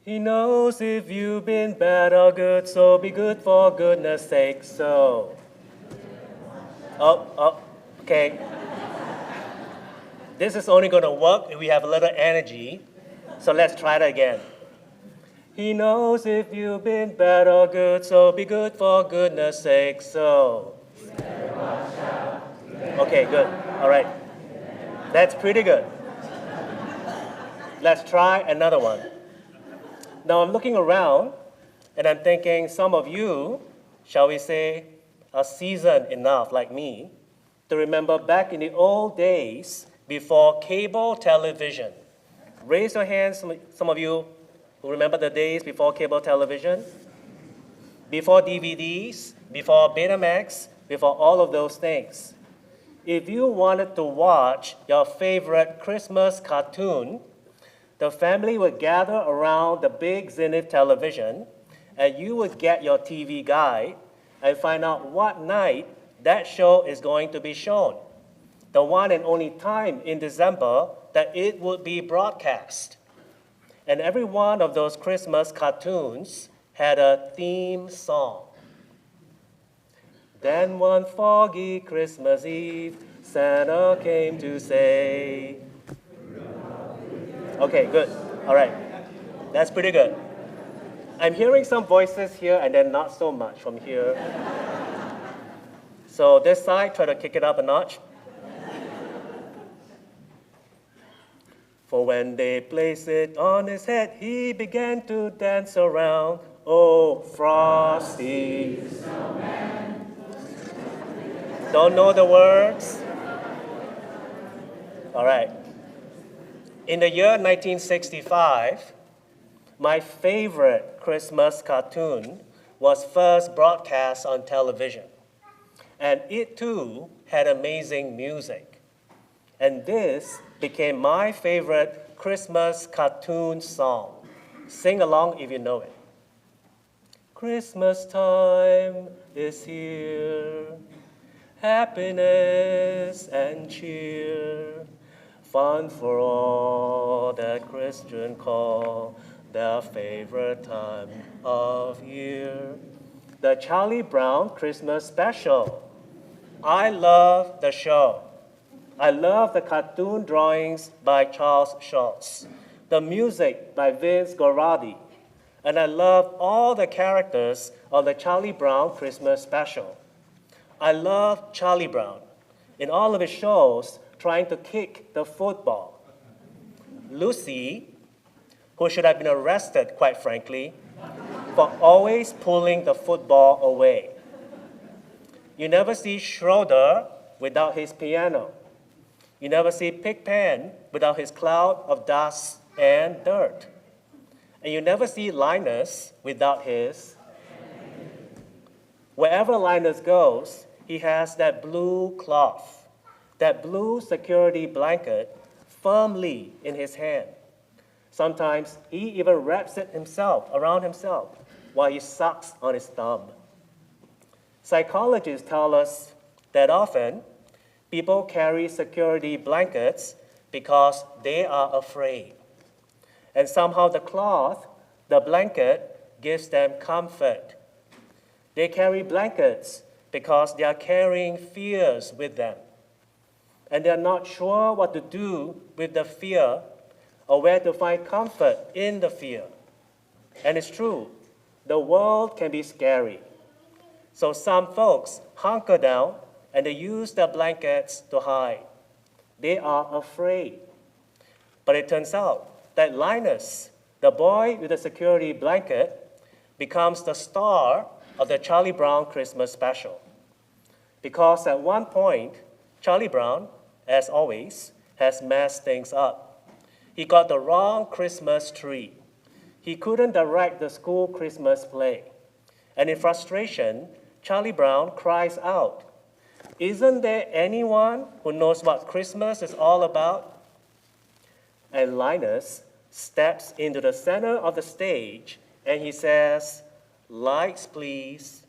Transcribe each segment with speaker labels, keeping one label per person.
Speaker 1: He knows if you've been bad or good, so be good for goodness sake, so. Okay. This is only going to work if we have a little energy, so let's try it again. He knows if you've been bad or good, so be good for goodness sake, so. Okay, good. All right. That's pretty good. Let's try another one. Now I'm looking around and I'm thinking some of you, shall we say, are seasoned enough like me to remember back in the old days before cable television. Raise your hands, some of you who remember the days before cable television, before DVDs, before Betamax, before all of those things. If you wanted to watch your favorite Christmas cartoon, the family would gather around the big Zenith television, and you would get your TV guide and find out what night that show is going to be shown, the one and only time in December that it would be broadcast. And every one of those Christmas cartoons had a theme song. Then one foggy Christmas Eve, Santa came to say. Okay, good. All right. That's pretty good. I'm hearing some voices here and then not so much from here. So this side, try to kick it up a notch. For when they placed it on his head, he began to dance around. Oh, Frosty. Don't know the words? All right. In the year 1965, my favorite Christmas cartoon was first broadcast on television. And it too had amazing music. And this became my favorite Christmas cartoon song. Sing along if you know it. Christmas time is here, happiness and cheer, fun for all that Christian call their favorite time of year. The Charlie Brown Christmas Special. I love the show. I love the cartoon drawings by Charles Schulz, the music by Vince Guaraldi, and I love all the characters of the Charlie Brown Christmas Special. I love Charlie Brown in all of his shows trying to kick the football. Lucy, who should have been arrested, quite frankly, for always pulling the football away. You never see Schroeder without his piano. You never see Pigpen without his cloud of dust and dirt. And you never see Linus without his. Wherever Linus goes, he has that blue cloth, that blue security blanket firmly in his hand. Sometimes he even wraps it around himself while he sucks on his thumb. Psychologists tell us that often people carry security blankets because they are afraid. And somehow the cloth, the blanket, gives them comfort. They carry blankets because they are carrying fears with them. And they're not sure what to do with the fear or where to find comfort in the fear. And it's true, the world can be scary. So some folks hunker down and they use their blankets to hide. They are afraid. But it turns out that Linus, the boy with the security blanket, becomes the star of the Charlie Brown Christmas Special. Because at one point, Charlie Brown, as always, has messed things up. He got the wrong Christmas tree. He couldn't direct the school Christmas play. And in frustration, Charlie Brown cries out, "Isn't there anyone who knows what Christmas is all about?" And Linus steps into the center of the stage and he says, "Lights, please."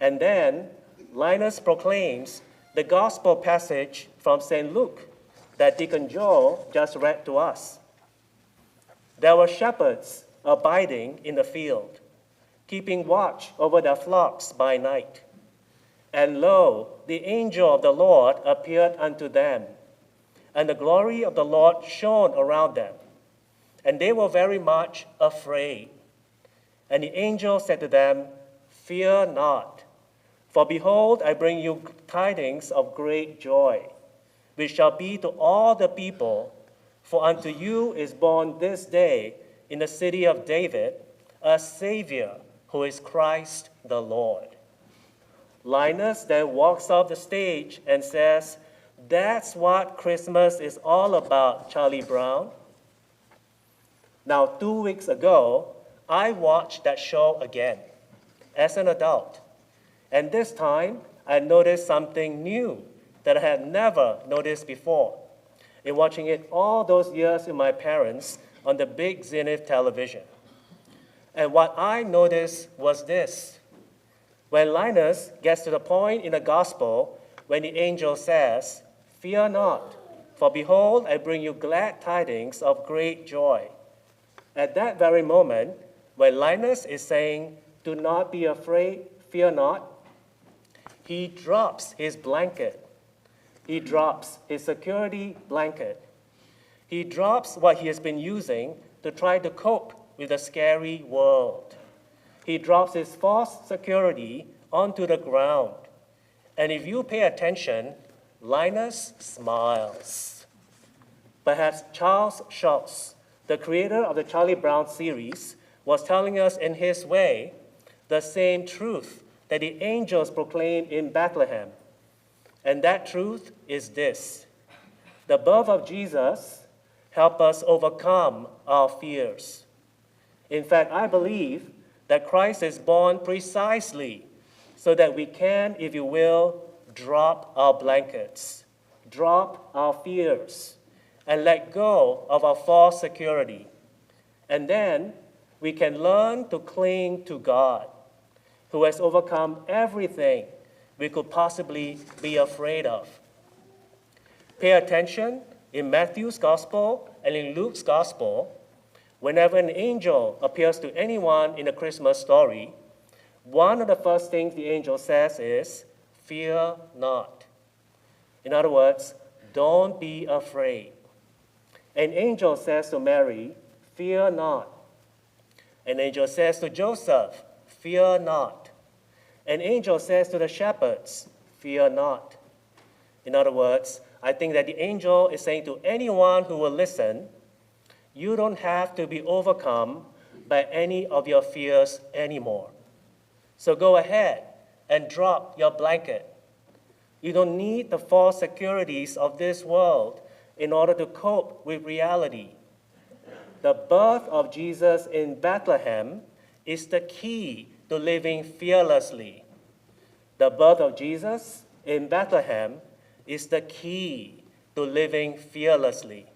Speaker 1: And then Linus proclaims the gospel passage from St. Luke that Deacon Joel just read to us. There were shepherds abiding in the field, keeping watch over their flocks by night. And lo, the angel of the Lord appeared unto them, and the glory of the Lord shone around them, and they were very much afraid. And the angel said to them, Fear not, for behold, I bring you tidings of great joy, which shall be to all the people. For unto you is born this day in the city of David a Savior, who is Christ the Lord. Linus then walks off the stage and says, That's what Christmas is all about, Charlie Brown. Now, 2 weeks ago, I watched that show again as an adult. And this time, I noticed something new that I had never noticed before in watching it all those years with my parents on the big Zenith television. And what I noticed was this. When Linus gets to the point in the gospel when the angel says, Fear not, for behold, I bring you glad tidings of great joy. At that very moment, when Linus is saying, Do not be afraid, fear not, he drops his blanket. He drops his security blanket. He drops what he has been using to try to cope with a scary world. He drops his false security onto the ground. And if you pay attention, Linus smiles. Perhaps Charles Schulz, the creator of the Charlie Brown series, was telling us in his way the same truth that the angels proclaimed in Bethlehem. And that truth is this: the birth of Jesus helps us overcome our fears. In fact, I believe that Christ is born precisely so that we can, if you will, drop our blankets, drop our fears, and let go of our false security. And then we can learn to cling to God, who has overcome everything we could possibly be afraid of. Pay attention, in Matthew's gospel and in Luke's gospel, whenever an angel appears to anyone in a Christmas story, one of the first things the angel says is, Fear not. In other words, don't be afraid. An angel says to Mary, Fear not. An angel says to Joseph, Fear not. An angel says to the shepherds, Fear not. In other words, I think that the angel is saying to anyone who will listen, you don't have to be overcome by any of your fears anymore. So go ahead and drop your blanket. You don't need the false securities of this world in order to cope with reality. The birth of Jesus in Bethlehem is the key to living fearlessly. The birth of Jesus in Bethlehem is the key to living fearlessly.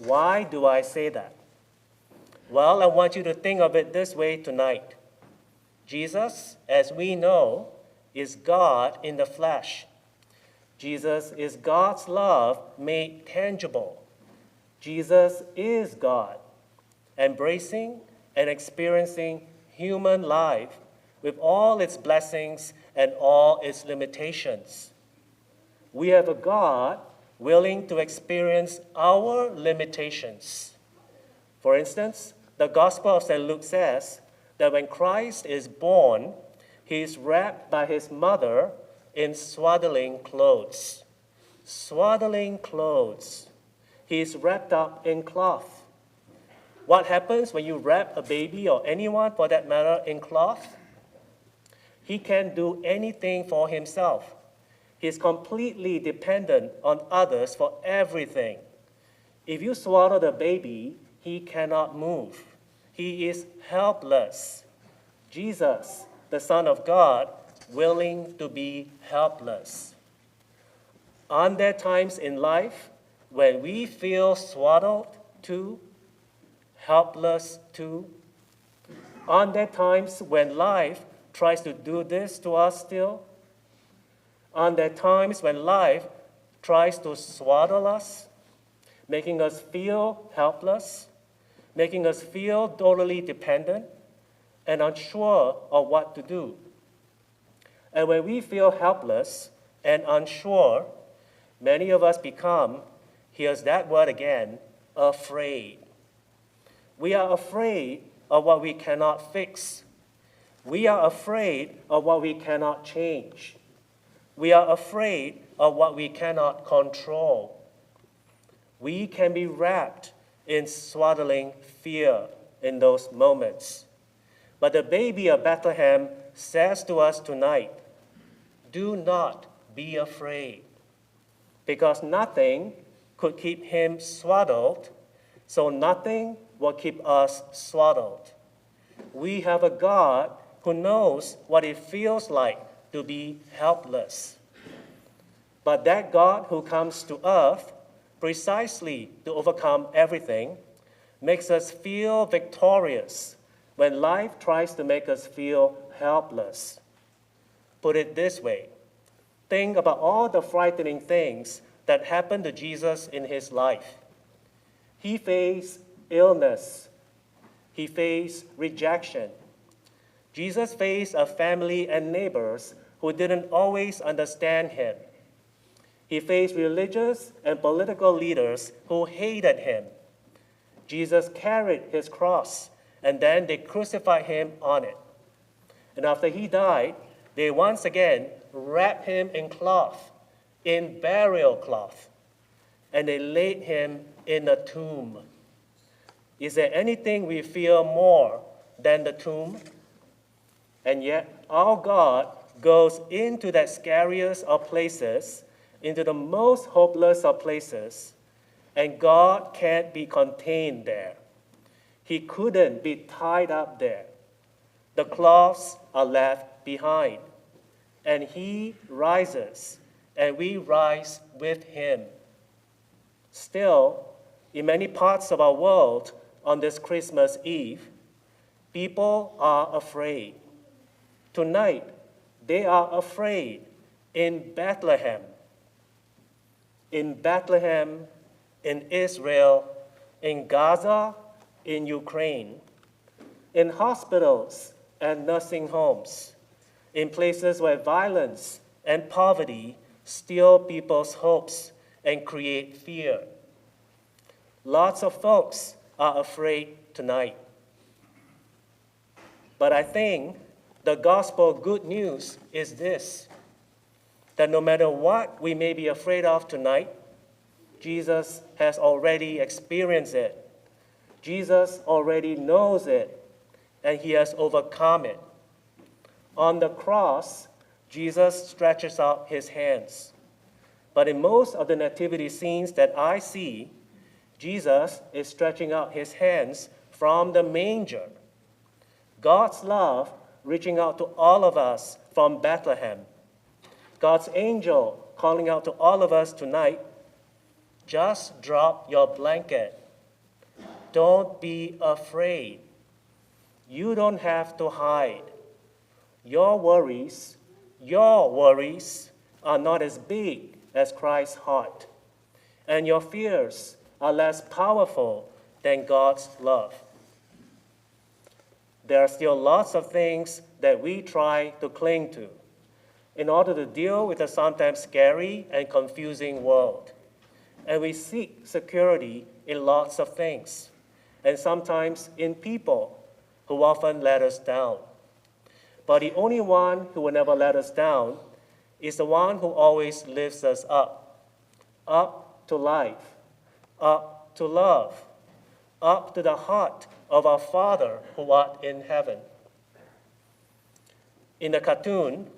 Speaker 1: Why do I say that? Well, I want you to think of it this way tonight. Jesus, as we know, is God in the flesh. Jesus is God's love made tangible. Jesus is God, embracing and experiencing human life with all its blessings and all its limitations. We have a God willing to experience our limitations. For instance, the Gospel of St. Luke says that when Christ is born, he is wrapped by his mother in swaddling clothes. Swaddling clothes. He is wrapped up in cloth. What happens when you wrap a baby or anyone for that matter in cloth? He can't do anything for himself. He is completely dependent on others for everything. If you swaddle the baby, he cannot move. He is helpless. Jesus, the Son of God, willing to be helpless. Aren't there times in life when we feel swaddled too, helpless too? Aren't there times when life tries to do this to us still? Aren't there times when life tries to swaddle us, making us feel helpless? making us feel totally dependent and unsure of what to do. And when we feel helpless and unsure, many of us become, here's that word again, afraid. We are afraid of what we cannot fix. We are afraid of what we cannot change. We are afraid of what we cannot control. We can be wrapped in swaddling fear in those moments. But the baby of Bethlehem says to us tonight, do not be afraid, because nothing could keep him swaddled, so nothing will keep us swaddled. We have a God who knows what it feels like to be helpless. But that God who comes to earth precisely to overcome everything makes us feel victorious when life tries to make us feel helpless. Put it this way, think about all the frightening things that happened to Jesus in his life. He faced illness. He faced rejection. Jesus faced a family and neighbors who didn't always understand him. He faced religious and political leaders who hated him. Jesus carried his cross, and then they crucified him on it. And after he died, they once again wrapped him in cloth, in burial cloth, and they laid him in a tomb. Is there anything we fear more than the tomb? And yet, our God goes into that scariest of places, into the most hopeless of places, and God can't be contained there. He couldn't be tied up there. The cloths are left behind, and he rises, and we rise with him. Still, in many parts of our world on this Christmas Eve, people are afraid. Tonight, they are afraid in Bethlehem. In Bethlehem, in Israel, in Gaza, in Ukraine, in hospitals and nursing homes, in places where violence and poverty steal people's hopes and create fear. Lots of folks are afraid tonight. But I think the gospel good news is this, that no matter what we may be afraid of tonight, Jesus has already experienced it. Jesus already knows it, and he has overcome it. On the cross, Jesus stretches out his hands. But in most of the nativity scenes that I see, Jesus is stretching out his hands from the manger. God's love reaching out to all of us from Bethlehem. God's angel calling out to all of us tonight, just drop your blanket. Don't be afraid. You don't have to hide. Your worries are not as big as Christ's heart, and your fears are less powerful than God's love. There are still lots of things that we try to cling to in order to deal with a sometimes scary and confusing world. And we seek security in lots of things, and sometimes in people who often let us down. But the only one who will never let us down is the one who always lifts us up to life, up to love, up to the heart of our Father who art in heaven. In the cartoon,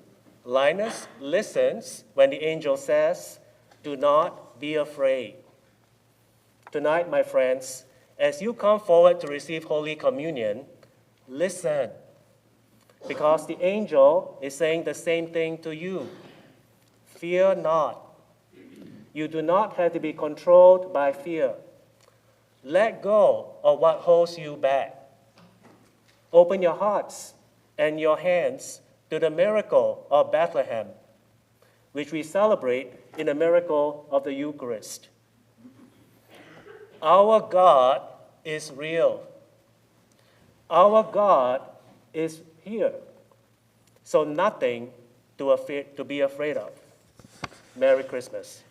Speaker 1: Linus listens when the angel says, "Do not be afraid." Tonight, my friends, as you come forward to receive Holy Communion, listen, because the angel is saying the same thing to you. Fear not. You do not have to be controlled by fear. Let go of what holds you back. Open your hearts and your hands to the miracle of Bethlehem, which we celebrate in the miracle of the Eucharist. Our God is real. Our God is here. So nothing to be afraid of. Merry Christmas.